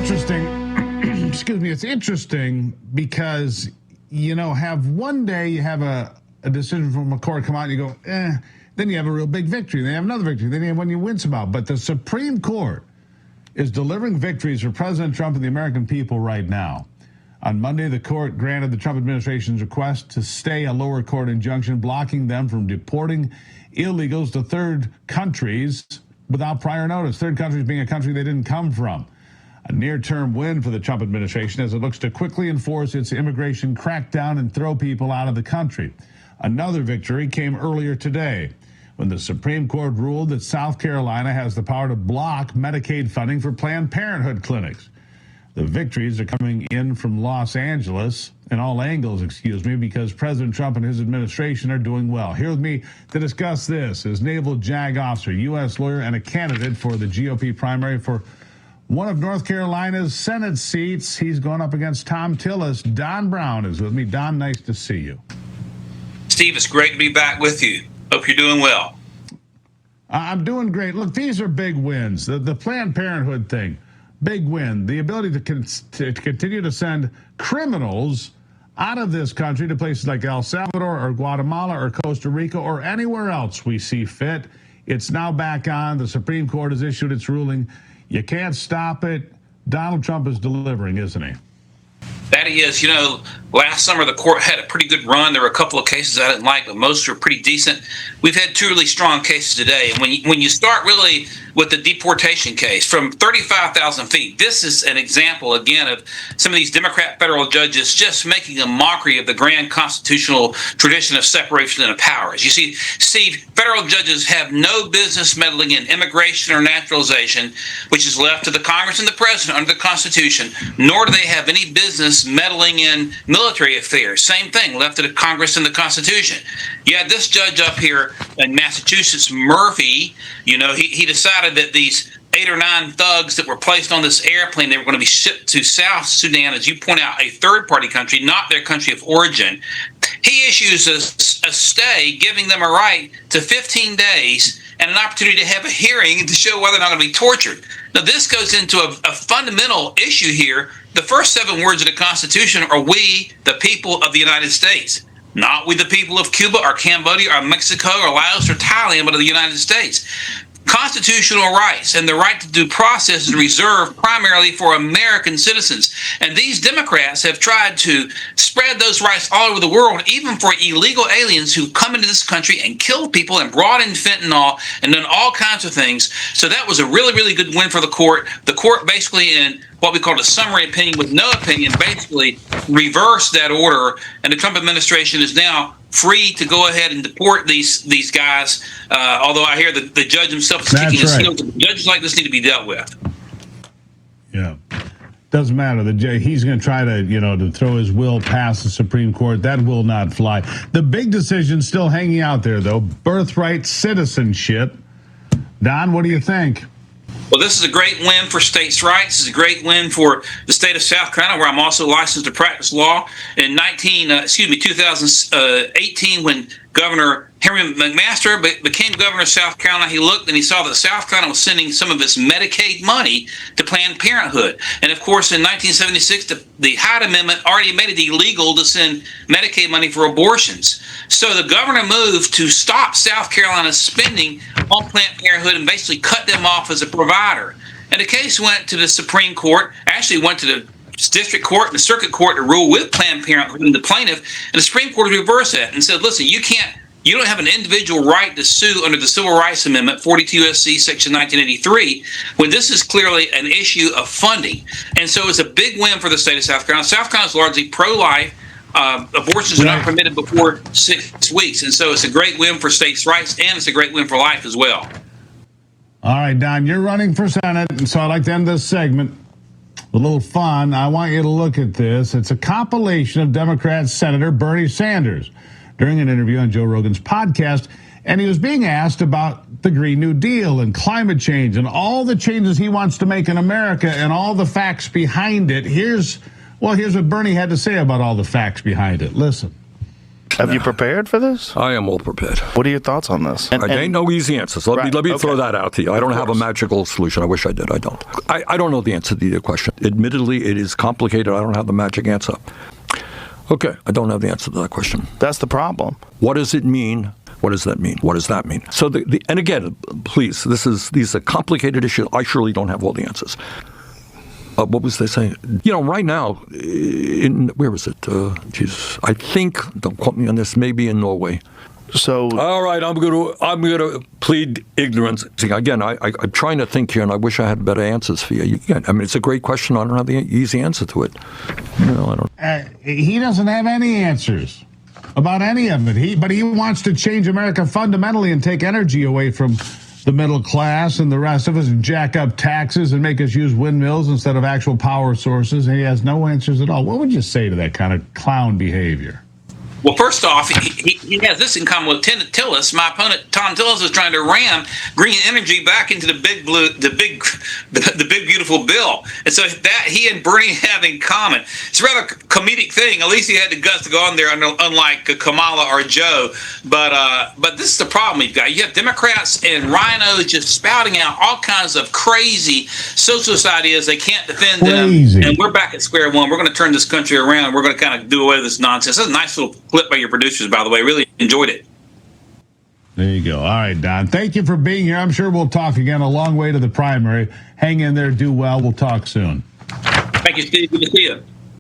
interesting. Excuse me. It's interesting because, have one day you have a decision from a court come out and you go, then you have a real big victory. Then you have another victory. Then you have one you win about. But the Supreme Court is delivering victories for President Trump and the American people right now. On Monday, the court granted the Trump administration's request to stay a lower court injunction blocking them from deporting illegals to third countries without prior notice. Third countries being a country they didn't come from. A near-term win for the Trump administration as it looks to quickly enforce its immigration crackdown and throw people out of the country. Another victory came earlier today when the Supreme Court ruled that South Carolina has the power to block Medicaid funding for Planned Parenthood clinics. The victories are coming in from Los Angeles and all angles, because President Trump and his administration are doing well. Here with me to discuss this is Naval JAG officer, U.S. lawyer, and a candidate for the GOP primary for one of North Carolina's Senate seats. He's going up against Tom Tillis. Don Brown is with me. Don, nice to see you. Steve, it's great to be back with you. Hope you're doing well. I'm doing great. Look, these are big wins. The Planned Parenthood thing, big win. The ability to continue to send criminals out of this country to places like El Salvador or Guatemala or Costa Rica or anywhere else we see fit. It's now back on. The Supreme Court has issued its ruling. You can't stop it. Donald Trump is delivering, isn't he? That he is. Last summer the court had a pretty good run. There were a couple of cases I didn't like, but most were pretty decent. We've had two really strong cases today. And when you start really with the deportation case from 35,000 feet, this is an example, again, of some of these Democrat federal judges just making a mockery of the grand constitutional tradition of separation of powers. You see, Steve, federal judges have no business meddling in immigration or naturalization, which is left to the Congress and the president under the Constitution, nor do they have any business meddling in military affairs. Same thing, left to the Congress and the Constitution. You had this judge up here in Massachusetts, Murphy, he decided that these 8 or 9 thugs that were placed on this airplane, they were going to be shipped to South Sudan, as you point out, a third-party country, not their country of origin. He issues a stay giving them a right to 15 days and an opportunity to have a hearing to show whether or not they're going to be tortured. Now, this goes into a fundamental issue here. The first 7 words of the Constitution are "we, the people of the United States." Not we, the people of Cuba or Cambodia or Mexico or Laos or Thailand, but of the United States. Constitutional rights and the right to due process is reserved primarily for American citizens. And these Democrats have tried to spread those rights all over the world, even for illegal aliens who come into this country and kill people and brought in fentanyl and done all kinds of things. So that was a really, really good win for the court. The court basically, in what we call a summary opinion with no opinion, basically reversed that order, and the Trump administration is now free to go ahead and deport these guys, although I hear the judge himself is kicking his heels. Judges like this need to be dealt with. Yeah. Doesn't matter. He's going to try to throw his will past the Supreme Court. That will not fly. The big decision still hanging out there, though, birthright citizenship. Don, what do you think? Well, this is a great win for states' rights. This is a great win for the state of South Carolina, where I'm also licensed to practice law. In 2018, when Governor Henry McMaster became governor of South Carolina, he looked and he saw that South Carolina was sending some of its Medicaid money to Planned Parenthood. And of course, in 1976, the Hyde Amendment already made it illegal to send Medicaid money for abortions. So the governor moved to stop South Carolina's spending on Planned Parenthood and basically cut them off as a provider. And the case went to the Supreme Court, actually went to the district court and the circuit court to rule with Planned Parenthood and the plaintiff, and the Supreme Court reversed that and said, listen, you don't have an individual right to sue under the Civil Rights Amendment, 42 U.S.C. Section 1983, when this is clearly an issue of funding. And so it's a big win for the state of South Carolina. South Carolina is largely pro-life. Abortions are not permitted before 6 weeks. And so it's a great win for states' rights, and it's a great win for life as well. All right, Don, you're running for Senate, and so I'd like to end this segment with a little fun. I want you to look at this. It's a compilation of Democrat Senator Bernie Sanders during an interview on Joe Rogan's podcast, and he was being asked about the Green New Deal and climate change and all the changes he wants to make in America and all the facts behind it. Here's what Bernie had to say about all the facts behind it. Listen. Have you prepared for this? I am well prepared. What are your thoughts on this? There ain't no easy answers. Let me throw that out to you. I don't have a magical solution. I wish I did. I don't. I don't know the answer to your question. Admittedly, it is complicated. I don't have the magic answer. Okay, I don't have the answer to that question. That's the problem. What does it mean? What does that mean? What does that mean? So, and again, please, these are complicated issues. I surely don't have all the answers. What was they saying? Right now, where is it? I think, don't quote me on this, maybe in Norway. So, all right, I'm gonna plead ignorance. Again, I'm trying to think here, and I wish I had better answers for you. I mean, it's a great question. I don't have the easy answer to it. I don't. He doesn't have any answers about any of it. But he wants to change America fundamentally and take energy away from the middle class and the rest of us, and jack up taxes and make us use windmills instead of actual power sources. And he has no answers at all. What would you say to that kind of clown behavior? Well, first off, he has this in common with Tillis. My opponent, Tom Tillis, is trying to ram green energy back into the big beautiful bill, and so that he and Bernie have in common. It's a rather comedic thing. At least he had the guts to go on there, unlike Kamala or Joe. But this is the problem we've got. You have Democrats and rhinos just spouting out all kinds of crazy socialist ideas. They can't defend them, and we're back at square one. We're going to turn this country around. We're going to kind of do away with this nonsense. That's a nice little clip by your producers, by the way. Really enjoyed it. There you go. All right, Don. Thank you for being here. I'm sure we'll talk again a long way to the primary. Hang in there. Do well. We'll talk soon. Thank you, Steve. Good to see you.